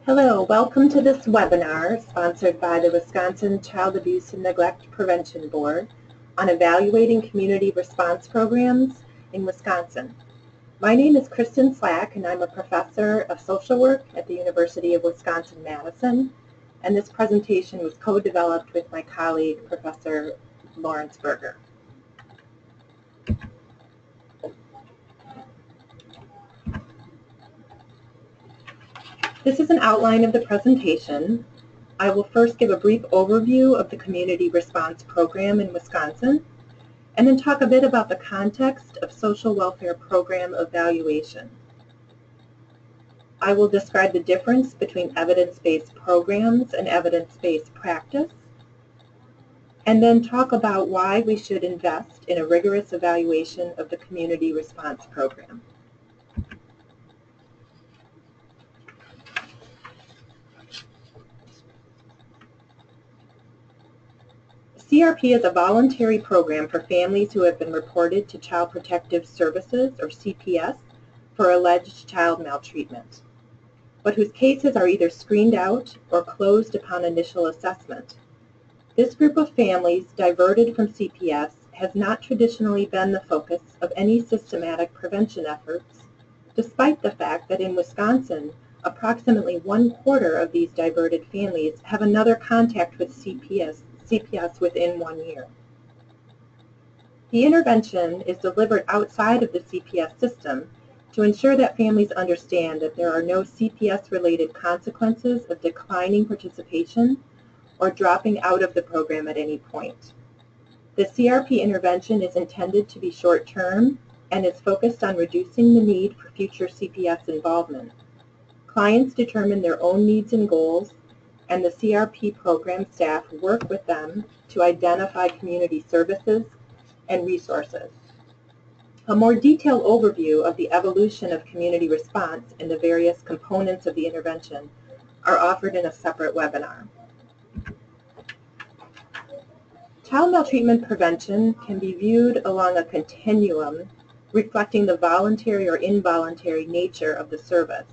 Hello, welcome to this webinar sponsored by the Wisconsin Child Abuse and Neglect Prevention Board on evaluating community response programs in Wisconsin. My name is Kristen Slack and I'm a professor of social work at the University of Wisconsin-Madison, and this presentation was co-developed with my colleague, Professor Lawrence Berger. This is an outline of the presentation. I will first give a brief overview of the Community Response Program in Wisconsin, and then talk a bit about the context of social welfare program evaluation. I will describe the difference between evidence-based programs and evidence-based practice, and then talk about why we should invest in a rigorous evaluation of the Community Response Program. CRP is a voluntary program for families who have been reported to Child Protective Services, or CPS, for alleged child maltreatment, but whose cases are either screened out or closed upon initial assessment. This group of families diverted from CPS has not traditionally been the focus of any systematic prevention efforts, despite the fact that in Wisconsin, approximately 1/4 of these diverted families have another contact with CPS within 1 year. The intervention is delivered outside of the CPS system to ensure that families understand that there are no CPS-related consequences of declining participation or dropping out of the program at any point. The CRP intervention is intended to be short-term and is focused on reducing the need for future CPS involvement. Clients determine their own needs and goals, and the CRP program staff work with them to identify community services and resources. A more detailed overview of the evolution of community response and the various components of the intervention are offered in a separate webinar. Child maltreatment prevention can be viewed along a continuum reflecting the voluntary or involuntary nature of the service.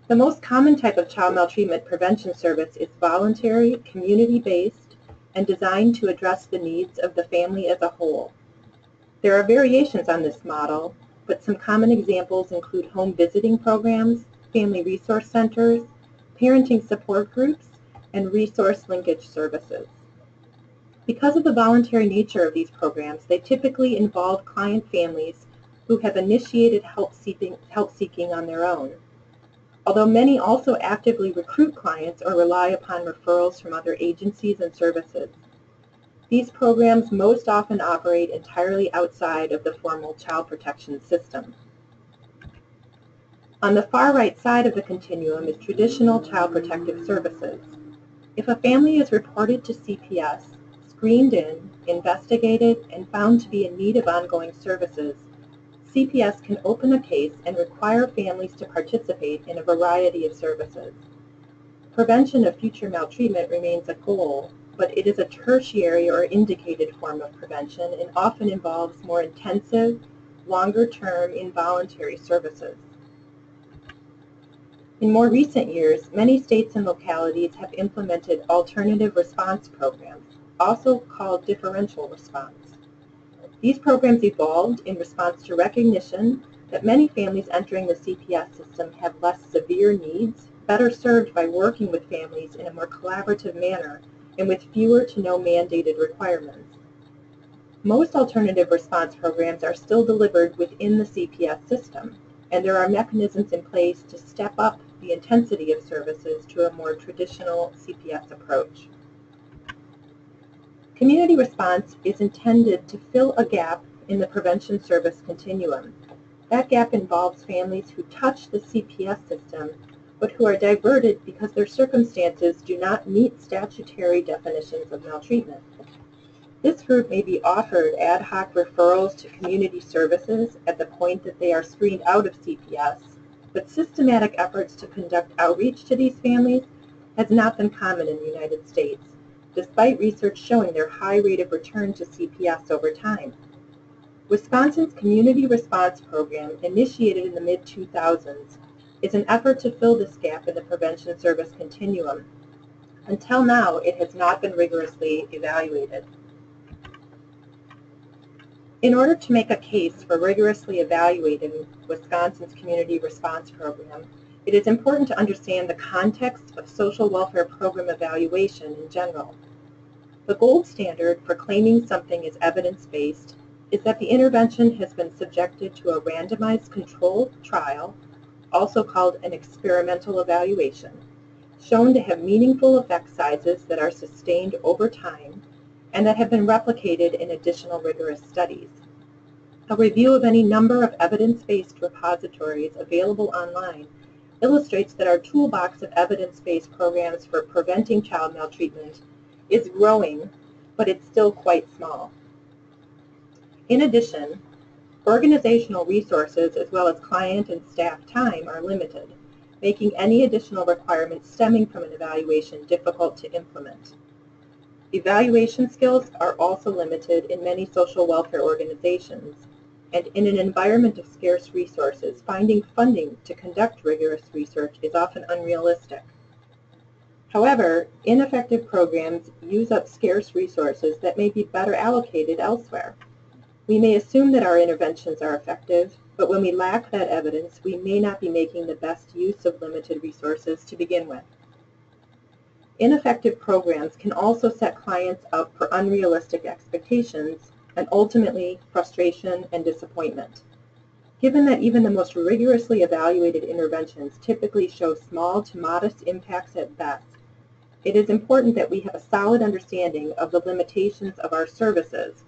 The most common type of child maltreatment prevention service is voluntary, community-based, and designed to address the needs of the family as a whole. There are variations on this model, but some common examples include home visiting programs, family resource centers, parenting support groups, and resource linkage services. Because of the voluntary nature of these programs, they typically involve client families who have initiated help seeking on their own, although many also actively recruit clients or rely upon referrals from other agencies and services. These programs most often operate entirely outside of the formal child protection system. On the far right side of the continuum is traditional child protective services. If a family is reported to CPS, screened in, investigated, and found to be in need of ongoing services, CPS can open a case and require families to participate in a variety of services. Prevention of future maltreatment remains a goal, but it is a tertiary or indicated form of prevention and often involves more intensive, longer-term involuntary services. In more recent years, many states and localities have implemented alternative response programs, also called differential response. These programs evolved in response to recognition that many families entering the CPS system have less severe needs, better served by working with families in a more collaborative manner and with fewer to no mandated requirements. Most alternative response programs are still delivered within the CPS system, and there are mechanisms in place to step up the intensity of services to a more traditional CPS approach. Community response is intended to fill a gap in the prevention service continuum. That gap involves families who touch the CPS system, but who are diverted because their circumstances do not meet statutory definitions of maltreatment. This group may be offered ad hoc referrals to community services at the point that they are screened out of CPS, but systematic efforts to conduct outreach to these families has not been common in the United States, despite research showing their high rate of return to CPS over time. Wisconsin's Community Response Program, initiated in the mid-2000s, is an effort to fill this gap in the prevention service continuum. Until now, it has not been rigorously evaluated. In order to make a case for rigorously evaluating Wisconsin's Community Response Program, it is important to understand the context of social welfare program evaluation in general. The gold standard for claiming something is evidence-based is that the intervention has been subjected to a randomized controlled trial, also called an experimental evaluation, shown to have meaningful effect sizes that are sustained over time and that have been replicated in additional rigorous studies. A review of any number of evidence-based repositories available online illustrates that our toolbox of evidence-based programs for preventing child maltreatment is growing, but it's still quite small. In addition, organizational resources as well as client and staff time are limited, making any additional requirements stemming from an evaluation difficult to implement. Evaluation skills are also limited in many social welfare organizations, and in an environment of scarce resources, finding funding to conduct rigorous research is often unrealistic. However, ineffective programs use up scarce resources that may be better allocated elsewhere. We may assume that our interventions are effective, but when we lack that evidence, we may not be making the best use of limited resources to begin with. Ineffective programs can also set clients up for unrealistic expectations and ultimately frustration and disappointment. Given that even the most rigorously evaluated interventions typically show small to modest impacts at best, it is important that we have a solid understanding of the limitations of our services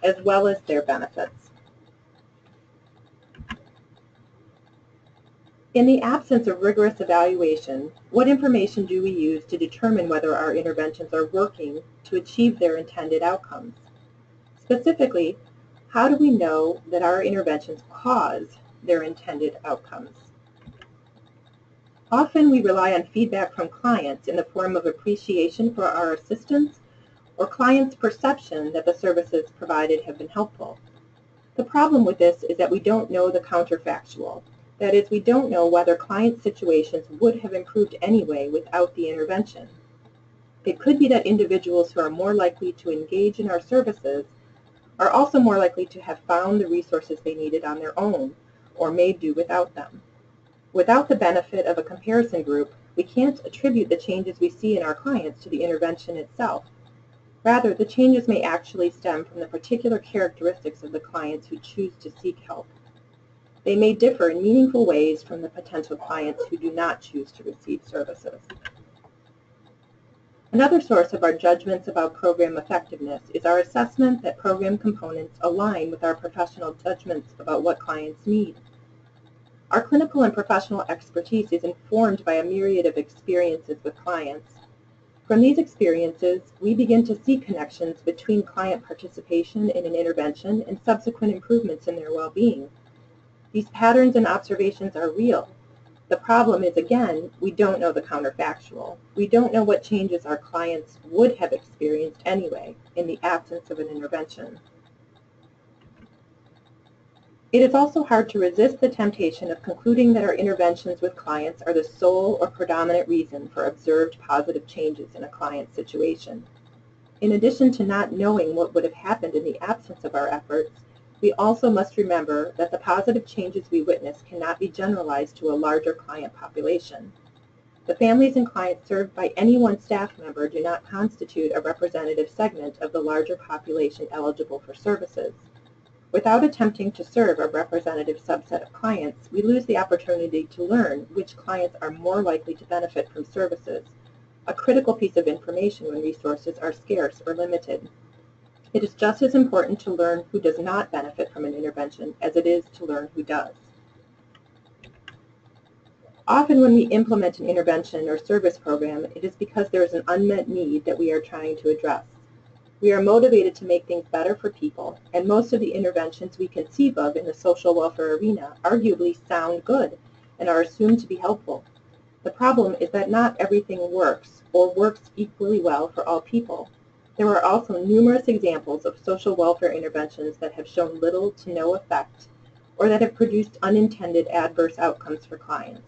as well as their benefits. In the absence of rigorous evaluation, what information do we use to determine whether our interventions are working to achieve their intended outcomes? Specifically, how do we know that our interventions cause their intended outcomes? Often we rely on feedback from clients in the form of appreciation for our assistance or clients' perception that the services provided have been helpful. The problem with this is that we don't know the counterfactual. That is, we don't know whether client situations would have improved anyway without the intervention. It could be that individuals who are more likely to engage in our services are also more likely to have found the resources they needed on their own or may do without them. Without the benefit of a comparison group, we can't attribute the changes we see in our clients to the intervention itself. Rather, the changes may actually stem from the particular characteristics of the clients who choose to seek help. They may differ in meaningful ways from the potential clients who do not choose to receive services. Another source of our judgments about program effectiveness is our assessment that program components align with our professional judgments about what clients need. Our clinical and professional expertise is informed by a myriad of experiences with clients. From these experiences, we begin to see connections between client participation in an intervention and subsequent improvements in their well-being. These patterns and observations are real. The problem is, again, we don't know the counterfactual. We don't know what changes our clients would have experienced anyway in the absence of an intervention. It is also hard to resist the temptation of concluding that our interventions with clients are the sole or predominant reason for observed positive changes in a client's situation. In addition to not knowing what would have happened in the absence of our efforts, we also must remember that the positive changes we witness cannot be generalized to a larger client population. The families and clients served by any one staff member do not constitute a representative segment of the larger population eligible for services. Without attempting to serve a representative subset of clients, we lose the opportunity to learn which clients are more likely to benefit from services, a critical piece of information when resources are scarce or limited. It is just as important to learn who does not benefit from an intervention as it is to learn who does. Often when we implement an intervention or service program, it is because there is an unmet need that we are trying to address. We are motivated to make things better for people, and most of the interventions we conceive of in the social welfare arena arguably sound good and are assumed to be helpful. The problem is that not everything works or works equally well for all people. There are also numerous examples of social welfare interventions that have shown little to no effect or that have produced unintended adverse outcomes for clients.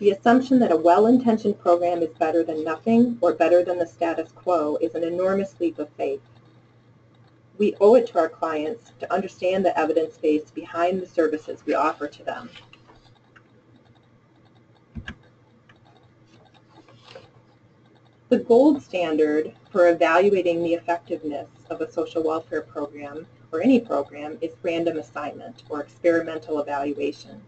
The assumption that a well-intentioned program is better than nothing or better than the status quo is an enormous leap of faith. We owe it to our clients to understand the evidence base behind the services we offer to them. The gold standard for evaluating the effectiveness of a social welfare program or any program is random assignment or experimental evaluation.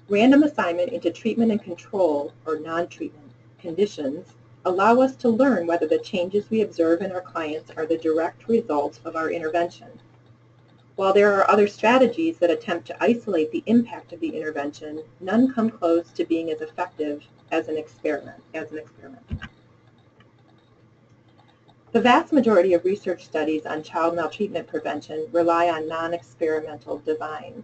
Random assignment into treatment and control or non-treatment conditions allow us to learn whether the changes we observe in our clients are the direct result of our intervention. While there are other strategies that attempt to isolate the impact of the intervention, none come close to being as effective as an experiment. The vast majority of research studies on child maltreatment prevention rely on non-experimental designs.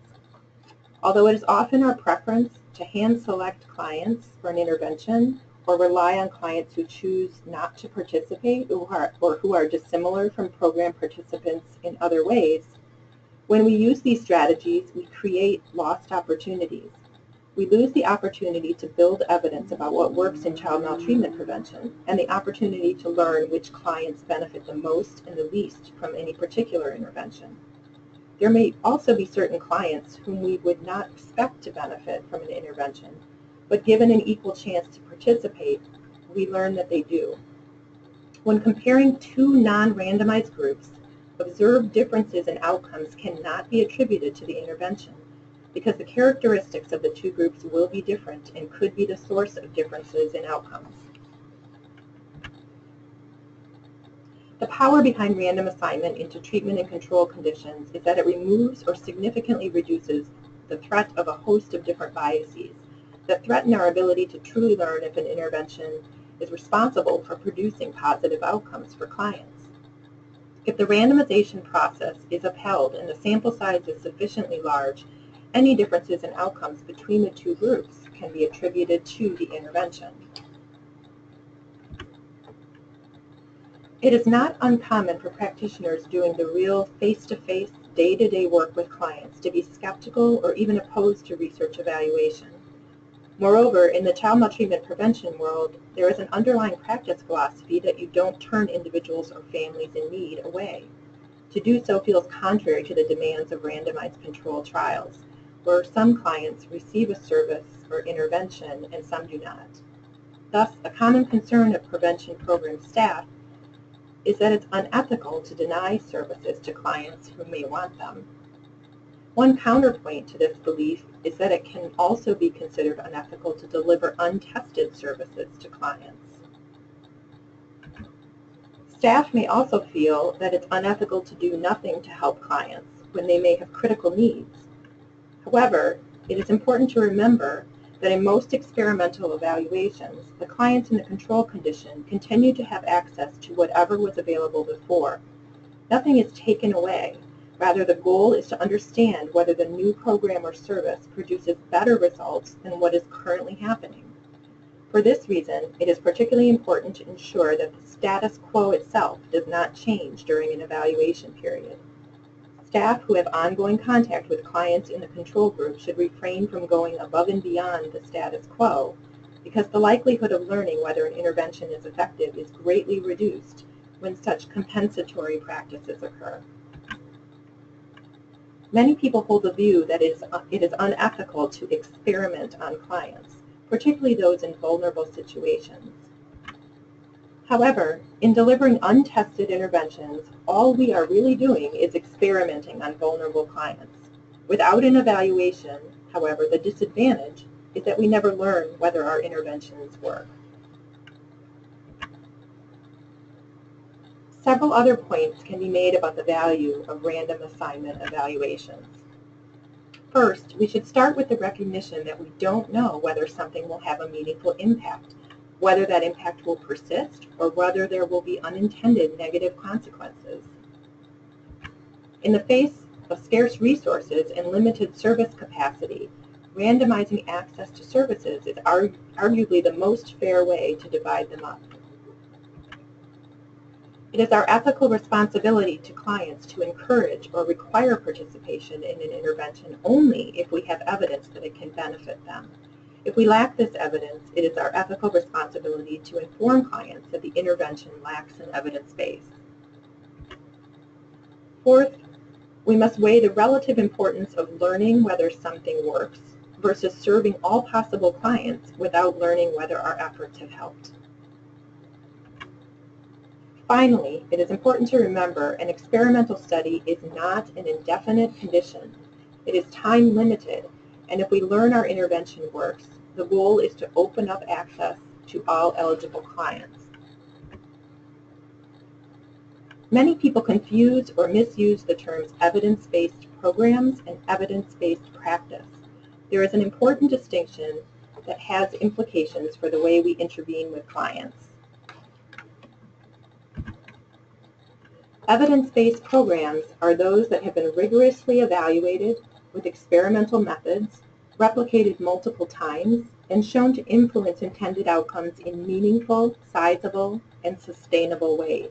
Although it is often our preference to hand-select clients for an intervention or rely on clients who choose not to participate or who are dissimilar from program participants in other ways, when we use these strategies, we create lost opportunities. We lose the opportunity to build evidence about what works in child maltreatment prevention and the opportunity to learn which clients benefit the most and the least from any particular intervention. There may also be certain clients whom we would not expect to benefit from an intervention, but given an equal chance to participate, we learn that they do. When comparing two non-randomized groups, observed differences in outcomes cannot be attributed to the intervention, because the characteristics of the two groups will be different and could be the source of differences in outcomes. The power behind random assignment into treatment and control conditions is that it removes or significantly reduces the threat of a host of different biases that threaten our ability to truly learn if an intervention is responsible for producing positive outcomes for clients. If the randomization process is upheld and the sample size is sufficiently large, any differences in outcomes between the two groups can be attributed to the intervention. It is not uncommon for practitioners doing the real face-to-face, day-to-day work with clients to be skeptical or even opposed to research evaluation. Moreover, in the child maltreatment prevention world, there is an underlying practice philosophy that you don't turn individuals or families in need away. To do so feels contrary to the demands of randomized controlled trials, where some clients receive a service or intervention and some do not. Thus, a common concern of prevention program staff is that it's unethical to deny services to clients who may want them. One counterpoint to this belief is that it can also be considered unethical to deliver untested services to clients. Staff may also feel that it's unethical to do nothing to help clients when they may have critical needs. However, it is important to remember that in most experimental evaluations, the clients in the control condition continue to have access to whatever was available before. Nothing is taken away. Rather, the goal is to understand whether the new program or service produces better results than what is currently happening. For this reason, it is particularly important to ensure that the status quo itself does not change during an evaluation period. Staff who have ongoing contact with clients in the control group should refrain from going above and beyond the status quo, because the likelihood of learning whether an intervention is effective is greatly reduced when such compensatory practices occur. Many people hold the view that it is unethical to experiment on clients, particularly those in vulnerable situations. However, in delivering untested interventions, all we are really doing is experimenting on vulnerable clients. Without an evaluation, however, the disadvantage is that we never learn whether our interventions work. Several other points can be made about the value of random assignment evaluations. First, we should start with the recognition that we don't know whether something will have a meaningful impact, whether that impact will persist, or whether there will be unintended negative consequences. In the face of scarce resources and limited service capacity, randomizing access to services is arguably the most fair way to divide them up. It is our ethical responsibility to clients to encourage or require participation in an intervention only if we have evidence that it can benefit them. If we lack this evidence, it is our ethical responsibility to inform clients that the intervention lacks an evidence base. Fourth, we must weigh the relative importance of learning whether something works versus serving all possible clients without learning whether our efforts have helped. Finally, it is important to remember an experimental study is not an indefinite condition. It is time limited, and if we learn our intervention works, the goal is to open up access to all eligible clients. Many people confuse or misuse the terms evidence-based programs and evidence-based practice. There is an important distinction that has implications for the way we intervene with clients. Evidence-based programs are those that have been rigorously evaluated with experimental methods, replicated multiple times, and shown to influence intended outcomes in meaningful, sizable, and sustainable ways.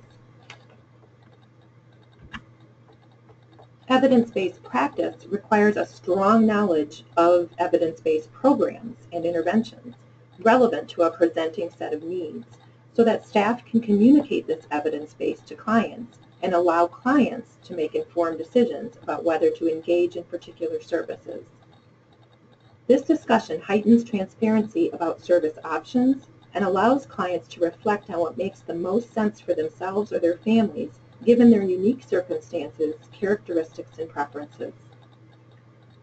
Evidence-based practice requires a strong knowledge of evidence-based programs and interventions relevant to a presenting set of needs so that staff can communicate this evidence base to clients and allow clients to make informed decisions about whether to engage in particular services. This discussion heightens transparency about service options and allows clients to reflect on what makes the most sense for themselves or their families given their unique circumstances, characteristics, and preferences.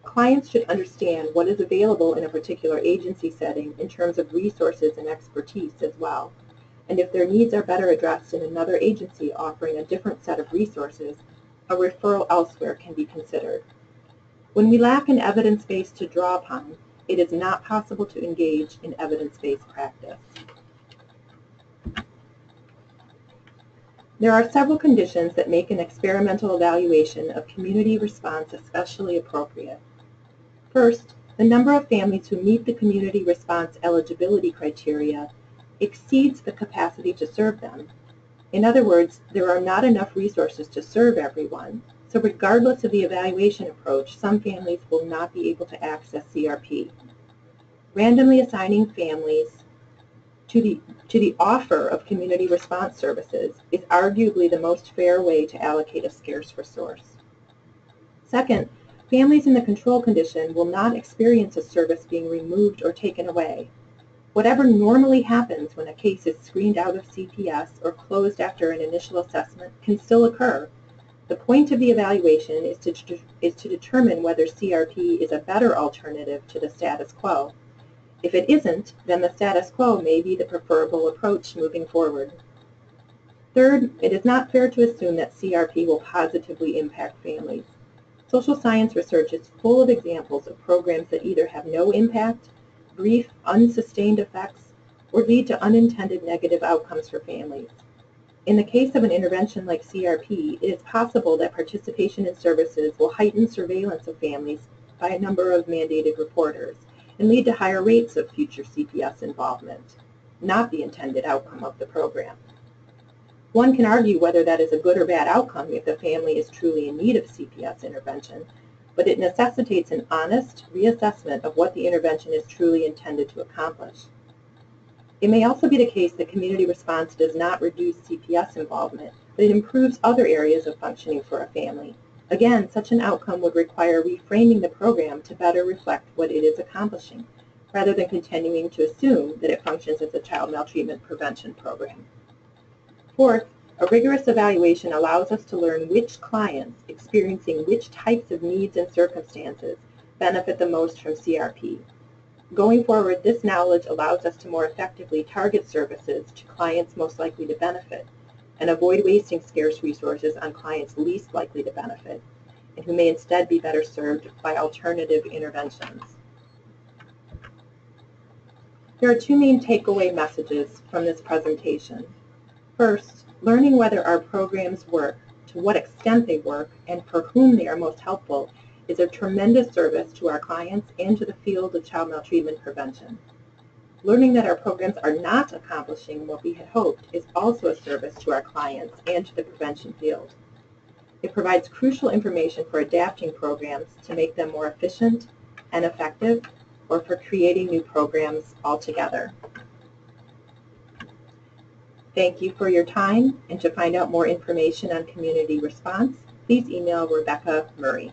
Clients should understand what is available in a particular agency setting in terms of resources and expertise as well. And if their needs are better addressed in another agency offering a different set of resources, a referral elsewhere can be considered. When we lack an evidence base to draw upon, it is not possible to engage in evidence-based practice. There are several conditions that make an experimental evaluation of community response especially appropriate. First, the number of families who meet the community response eligibility criteria exceeds the capacity to serve them. In other words, there are not enough resources to serve everyone, so regardless of the evaluation approach, some families will not be able to access CRP. Randomly assigning families to the offer of community response services is arguably the most fair way to allocate a scarce resource. Second, families in the control condition will not experience a service being removed or taken away. Whatever normally happens when a case is screened out of CPS or closed after an initial assessment can still occur. The point of the evaluation is to determine whether CRP is a better alternative to the status quo. If it isn't, then the status quo may be the preferable approach moving forward. Third, it is not fair to assume that CRP will positively impact families. Social science research is full of examples of programs that either have no impact, brief, unsustained effects, or lead to unintended negative outcomes for families. In the case of an intervention like CRP, it is possible that participation in services will heighten surveillance of families by a number of mandated reporters and lead to higher rates of future CPS involvement, not the intended outcome of the program. One can argue whether that is a good or bad outcome if the family is truly in need of CPS intervention, but it necessitates an honest reassessment of what the intervention is truly intended to accomplish. It may also be the case that community response does not reduce CPS involvement, but it improves other areas of functioning for a family. Again, such an outcome would require reframing the program to better reflect what it is accomplishing, rather than continuing to assume that it functions as a child maltreatment prevention program. Fourth, a rigorous evaluation allows us to learn which clients experiencing which types of needs and circumstances benefit the most from CRP. Going forward, this knowledge allows us to more effectively target services to clients most likely to benefit and avoid wasting scarce resources on clients least likely to benefit and who may instead be better served by alternative interventions. There are two main takeaway messages from this presentation. First, learning whether our programs work, to what extent they work, and for whom they are most helpful is a tremendous service to our clients and to the field of child maltreatment prevention. Learning that our programs are not accomplishing what we had hoped is also a service to our clients and to the prevention field. It provides crucial information for adapting programs to make them more efficient and effective, or for creating new programs altogether. Thank you for your time, and to find out more information on community response, please email Rebecca Murray.